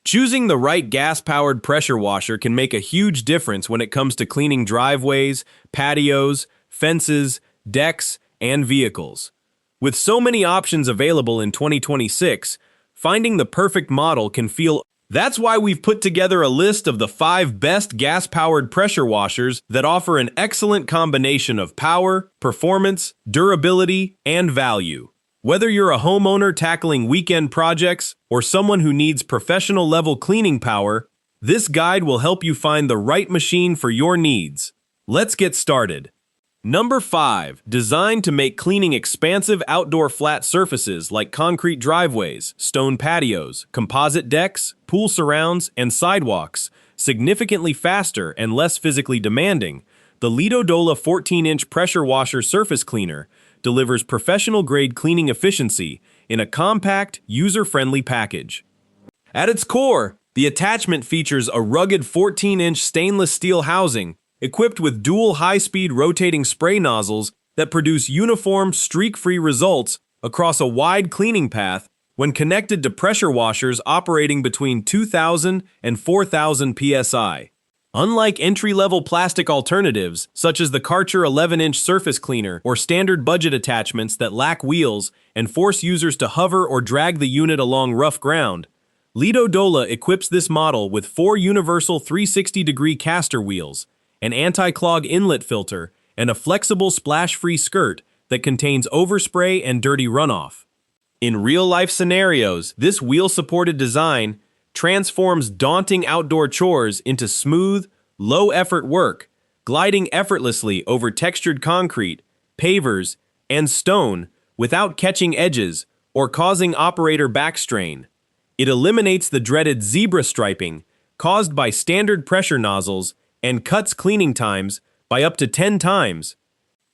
Choosing the right gas-powered pressure washer can make a huge difference when it comes to cleaning driveways, patios, fences, decks, and vehicles. With so many options available in 2026, finding the perfect model can feel. That's why we've put together a list of the 5 best gas-powered pressure washers that offer an excellent combination of power, performance, durability, and value. Whether you're a homeowner tackling weekend projects or someone who needs professional-level cleaning power, this guide will help you find the right machine for your needs. Let's get started. Number 5. Designed to make cleaning expansive outdoor flat surfaces like concrete driveways, stone patios, composite decks, pool surrounds, and sidewalks significantly faster and less physically demanding, the LidoDola 14-inch pressure washer surface cleaner delivers professional-grade cleaning efficiency in a compact, user-friendly package. At its core, the attachment features a rugged 14-inch stainless steel housing equipped with dual high-speed rotating spray nozzles that produce uniform, streak-free results across a wide cleaning path when connected to pressure washers operating between 2,000 and 4,000 psi. Unlike entry-level plastic alternatives, such as the Karcher 11-inch surface cleaner or standard budget attachments that lack wheels and force users to hover or drag the unit along rough ground, LidoDola equips this model with 4 universal 360-degree caster wheels, an anti-clog inlet filter, and a flexible splash-free skirt that contains overspray and dirty runoff. In real-life scenarios, this wheel-supported design transforms daunting outdoor chores into smooth, low-effort work, gliding effortlessly over textured concrete, pavers, and stone without catching edges or causing operator backstrain. It eliminates the dreaded zebra striping caused by standard pressure nozzles and cuts cleaning times by up to 10 times.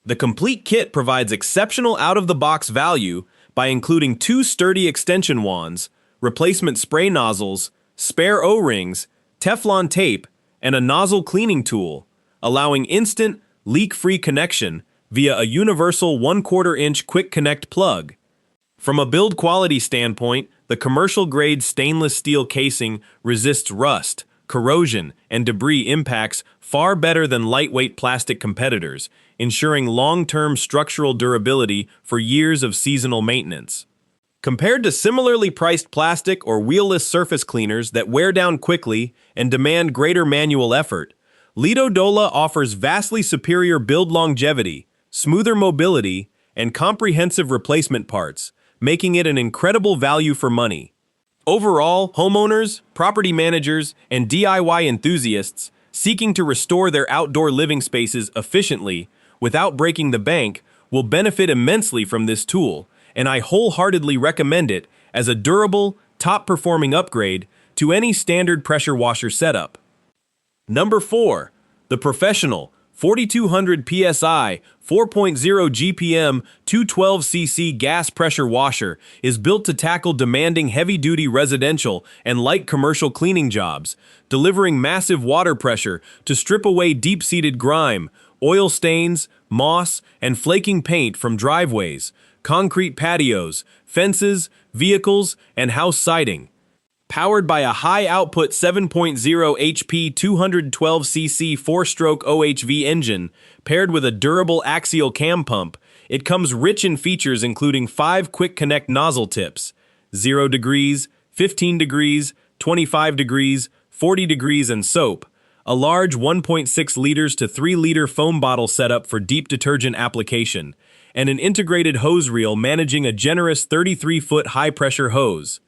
The complete kit provides exceptional out-of-the-box value by including 2 sturdy extension wands, replacement spray nozzles, spare O-rings, Teflon tape, and a nozzle cleaning tool, allowing instant, leak-free connection via a universal 1/4-inch quick connect plug. From a build quality standpoint, the commercial-grade stainless steel casing resists rust, corrosion, and debris impacts far better than lightweight plastic competitors, ensuring long-term structural durability for years of seasonal maintenance. Compared to similarly priced plastic or wheel-less surface cleaners that wear down quickly and demand greater manual effort, LidoDola offers vastly superior build longevity, smoother mobility, and comprehensive replacement parts, making it an incredible value for money. Overall, homeowners, property managers, and DIY enthusiasts seeking to restore their outdoor living spaces efficiently without breaking the bank will benefit immensely from this tool, and I wholeheartedly recommend it as a durable, top-performing upgrade to any standard pressure washer setup. Number 4. The Professional 4200 PSI 4.0 GPM 212cc gas pressure washer is built to tackle demanding heavy-duty residential and light commercial cleaning jobs, delivering massive water pressure to strip away deep-seated grime, oil stains, moss, and flaking paint from driveways, concrete patios, fences, vehicles, and house siding. Powered by a high-output 7.0 HP 212cc 4-stroke OHV engine paired with a durable axial cam pump, it comes rich in features including 5 quick connect nozzle tips, 0 degrees, 15 degrees, 25 degrees, 40 degrees, and soap, a large 1.6 liters to 3-liter foam bottle setup for deep detergent application, and an integrated hose reel managing a generous 33-foot high-pressure hose.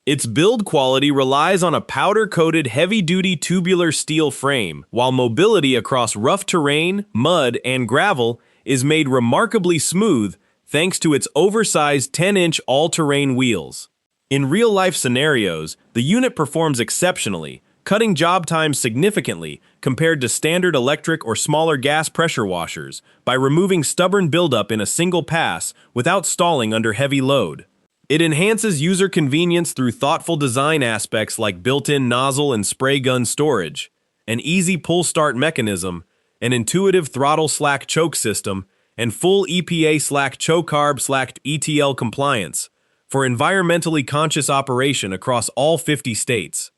Its build quality relies on a powder-coated heavy-duty tubular steel frame, while mobility across rough terrain, mud, and gravel is made remarkably smooth thanks to its oversized 10-inch all-terrain wheels. In real-life scenarios, the unit performs exceptionally, cutting job times significantly compared to standard electric or smaller gas pressure washers by removing stubborn buildup in a single pass without stalling under heavy load. It enhances user convenience through thoughtful design aspects like built-in nozzle and spray gun storage, an easy pull-start mechanism, an intuitive throttle slack choke system, and full EPA choke carb ETL compliance for environmentally conscious operation across all 50 states.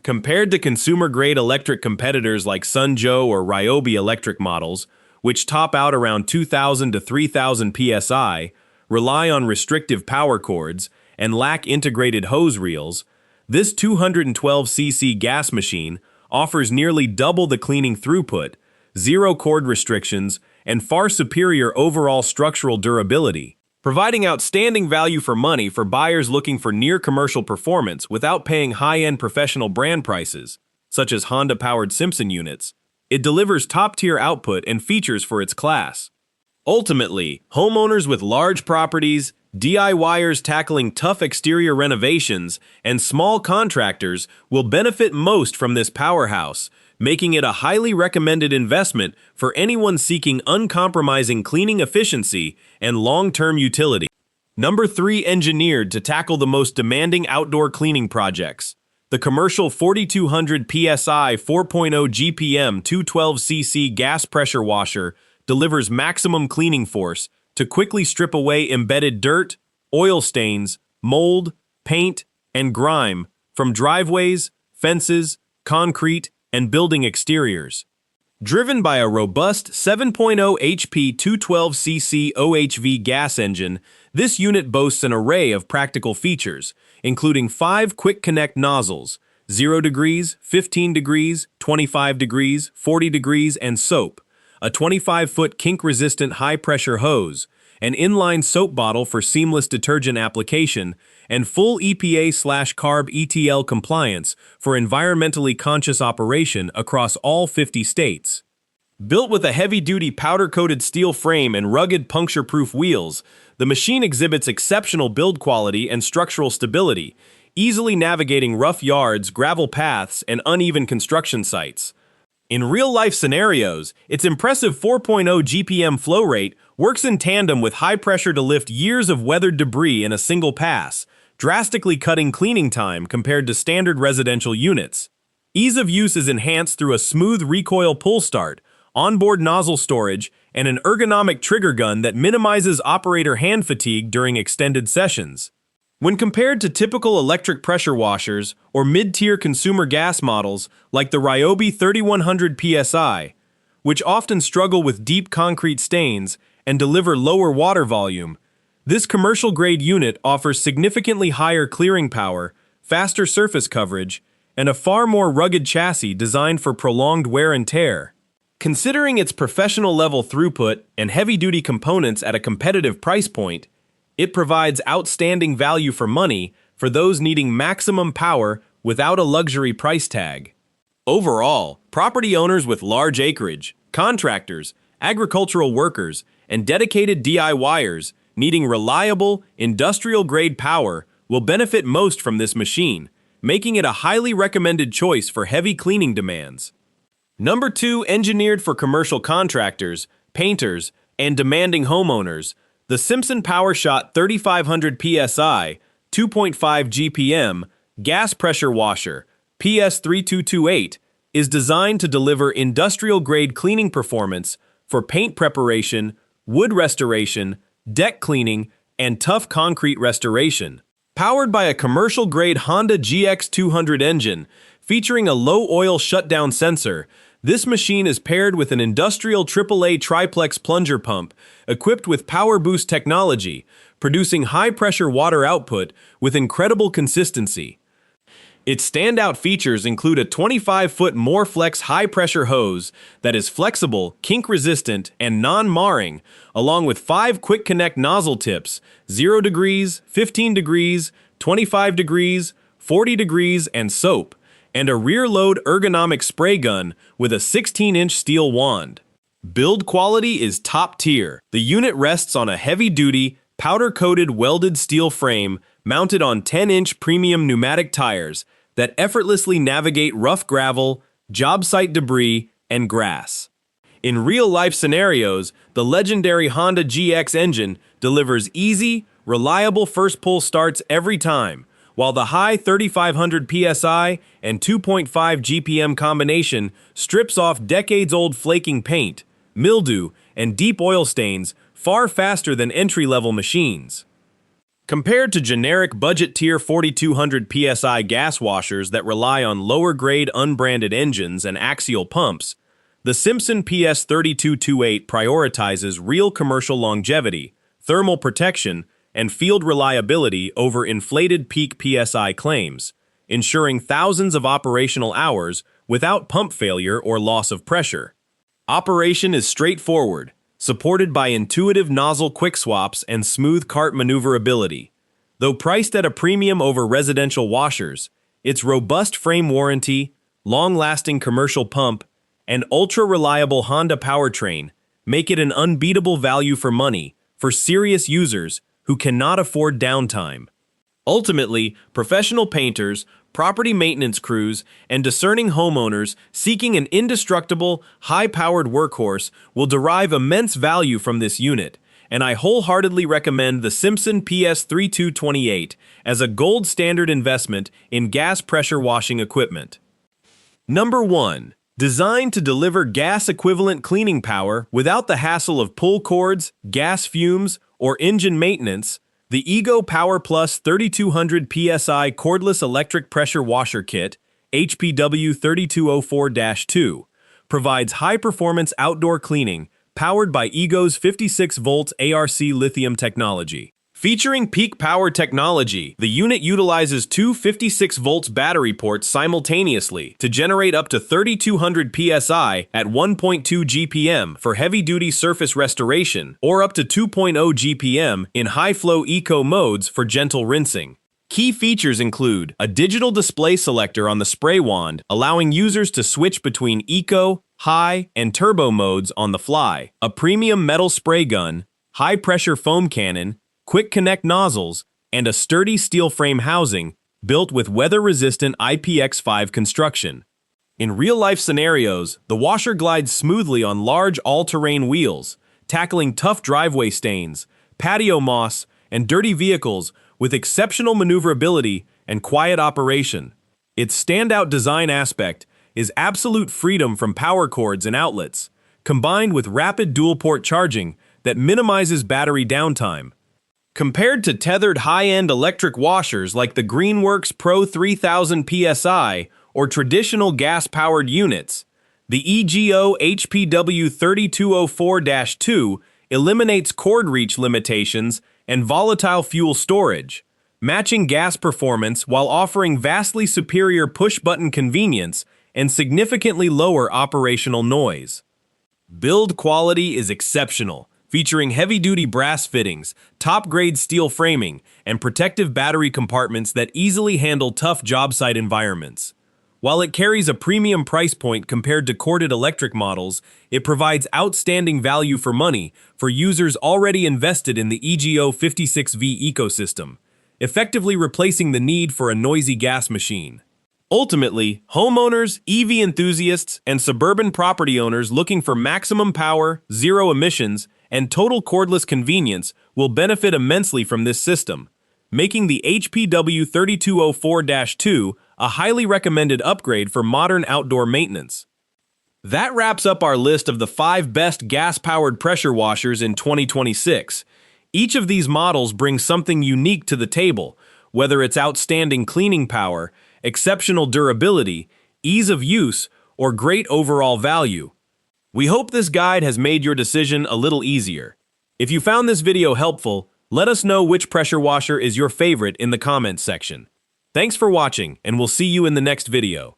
Compared to consumer-grade electric competitors like Sunjoe or Ryobi electric models, which top out around 2,000 to 3,000 psi, rely on restrictive power cords, and lack integrated hose reels, this 212cc gas machine offers nearly double the cleaning throughput, zero cord restrictions, and far superior overall structural durability, providing outstanding value for money for buyers looking for near-commercial performance without paying high-end professional brand prices, such as Honda-powered Simpson units. It delivers top-tier output and features for its class. Ultimately, homeowners with large properties, DIYers tackling tough exterior renovations, and small contractors will benefit most from this powerhouse, making it a highly recommended investment for anyone seeking uncompromising cleaning efficiency and long-term utility. Number 3, engineered to tackle the most demanding outdoor cleaning projects. The commercial 4200 PSI 4.0 GPM 212cc gas pressure washer delivers maximum cleaning force to quickly strip away embedded dirt, oil stains, mold, paint, and grime from driveways, fences, concrete, and building exteriors. Driven by a robust 7.0 HP 212cc OHV gas engine, this unit boasts an array of practical features, including 5 quick connect nozzles, 0 degrees, 15 degrees, 25 degrees, 40 degrees, and soap, a 25-foot kink-resistant high-pressure hose, an inline soap bottle for seamless detergent application, and full EPA/CARB ETL compliance for environmentally conscious operation across all 50 states. Built with a heavy-duty powder-coated steel frame and rugged puncture-proof wheels, the machine exhibits exceptional build quality and structural stability, easily navigating rough yards, gravel paths, and uneven construction sites. In real-life scenarios, its impressive 4.0 GPM flow rate works in tandem with high pressure to lift years of weathered debris in a single pass, drastically cutting cleaning time compared to standard residential units. Ease of use is enhanced through a smooth recoil pull start, onboard nozzle storage, and an ergonomic trigger gun that minimizes operator hand fatigue during extended sessions. When compared to typical electric pressure washers or mid-tier consumer gas models like the Ryobi 3100 PSI, which often struggle with deep concrete stains and deliver lower water volume, this commercial-grade unit offers significantly higher clearing power, faster surface coverage, and a far more rugged chassis designed for prolonged wear and tear. Considering its professional-level throughput and heavy-duty components at a competitive price point, it provides outstanding value for money for those needing maximum power without a luxury price tag. Overall, property owners with large acreage, contractors, agricultural workers, and dedicated DIYers needing reliable, industrial-grade power will benefit most from this machine, making it a highly recommended choice for heavy cleaning demands. Number 2, engineered for commercial contractors, painters, and demanding homeowners, the Simpson PowerShot 3500 PSI 2.5 GPM gas pressure washer PS3228 is designed to deliver industrial-grade cleaning performance for paint preparation, wood restoration, deck cleaning, and tough concrete restoration. Powered by a commercial-grade Honda GX200 engine featuring a low-oil shutdown sensor, this machine is paired with an industrial AAA triplex plunger pump equipped with Power Boost technology, producing high-pressure water output with incredible consistency. Its standout features include a 25-foot Moreflex high-pressure hose that is flexible, kink-resistant, and non-marring, along with 5 quick connect nozzle tips, 0 degrees, 15 degrees, 25 degrees, 40 degrees, and soap, and a rear-load ergonomic spray gun with a 16-inch steel wand. Build quality is top tier. The unit rests on a heavy-duty, powder-coated welded steel frame mounted on 10-inch premium pneumatic tires that effortlessly navigate rough gravel, job site debris, and grass. In real-life scenarios, the legendary Honda GX engine delivers easy, reliable first-pull starts every time, while the high 3500 PSI and 2.5 GPM combination strips off decades-old flaking paint, mildew, and deep oil stains far faster than entry-level machines. Compared to generic budget-tier 4200 PSI gas washers that rely on lower-grade unbranded engines and axial pumps, the Simpson PS3228 prioritizes real commercial longevity, thermal protection, and field reliability over inflated peak PSI claims, ensuring thousands of operational hours without pump failure or loss of pressure. Operation is straightforward, supported by intuitive nozzle quick swaps and smooth cart maneuverability. Though priced at a premium over residential washers, its robust frame warranty, long-lasting commercial pump, and ultra-reliable Honda powertrain make it an unbeatable value for money for serious users who cannot afford downtime. Ultimately, professional painters, property maintenance crews, and discerning homeowners seeking an indestructible, high-powered workhorse will derive immense value from this unit, and I wholeheartedly recommend the Simpson PS3228 as a gold standard investment in gas pressure washing equipment. Number 1. Designed to deliver gas-equivalent cleaning power without the hassle of pull cords, gas fumes, or engine maintenance, the Ego Power Plus 3200 PSI Cordless Electric Pressure Washer Kit, HPW 3204-2, provides high-performance outdoor cleaning powered by Ego's 56-volt ARC lithium technology. Featuring peak power technology, the unit utilizes two 56-volt battery ports simultaneously to generate up to 3200 psi at 1.2 GPM for heavy-duty surface restoration or up to 2.0 GPM in high-flow eco modes for gentle rinsing. Key features include a digital display selector on the spray wand, allowing users to switch between eco, high, and turbo modes on the fly, a premium metal spray gun, high-pressure foam cannon, quick connect nozzles, and a sturdy steel frame housing built with weather-resistant IPX5 construction. In real-life scenarios, the washer glides smoothly on large all-terrain wheels, tackling tough driveway stains, patio moss, and dirty vehicles with exceptional maneuverability and quiet operation. Its standout design aspect is absolute freedom from power cords and outlets, combined with rapid dual-port charging that minimizes battery downtime. Compared to tethered high-end electric washers like the Greenworks Pro 3000 PSI or traditional gas-powered units, the EGO HPW 3204-2 eliminates cord reach limitations and volatile fuel storage, matching gas performance while offering vastly superior push-button convenience and significantly lower operational noise. Build quality is exceptional, featuring heavy-duty brass fittings, top-grade steel framing, and protective battery compartments that easily handle tough job site environments. While it carries a premium price point compared to corded electric models, it provides outstanding value for money for users already invested in the EGO 56V ecosystem, effectively replacing the need for a noisy gas machine. Ultimately, homeowners, EV enthusiasts, and suburban property owners looking for maximum power, zero emissions, and total cordless convenience will benefit immensely from this system, making the HPW 3204-2 a highly recommended upgrade for modern outdoor maintenance. That wraps up our list of the 5 best gas-powered pressure washers in 2026. Each of these models brings something unique to the table, whether it's outstanding cleaning power, exceptional durability, ease of use, or great overall value. We hope this guide has made your decision a little easier. If you found this video helpful, let us know which pressure washer is your favorite in the comments section. Thanks for watching, and we'll see you in the next video.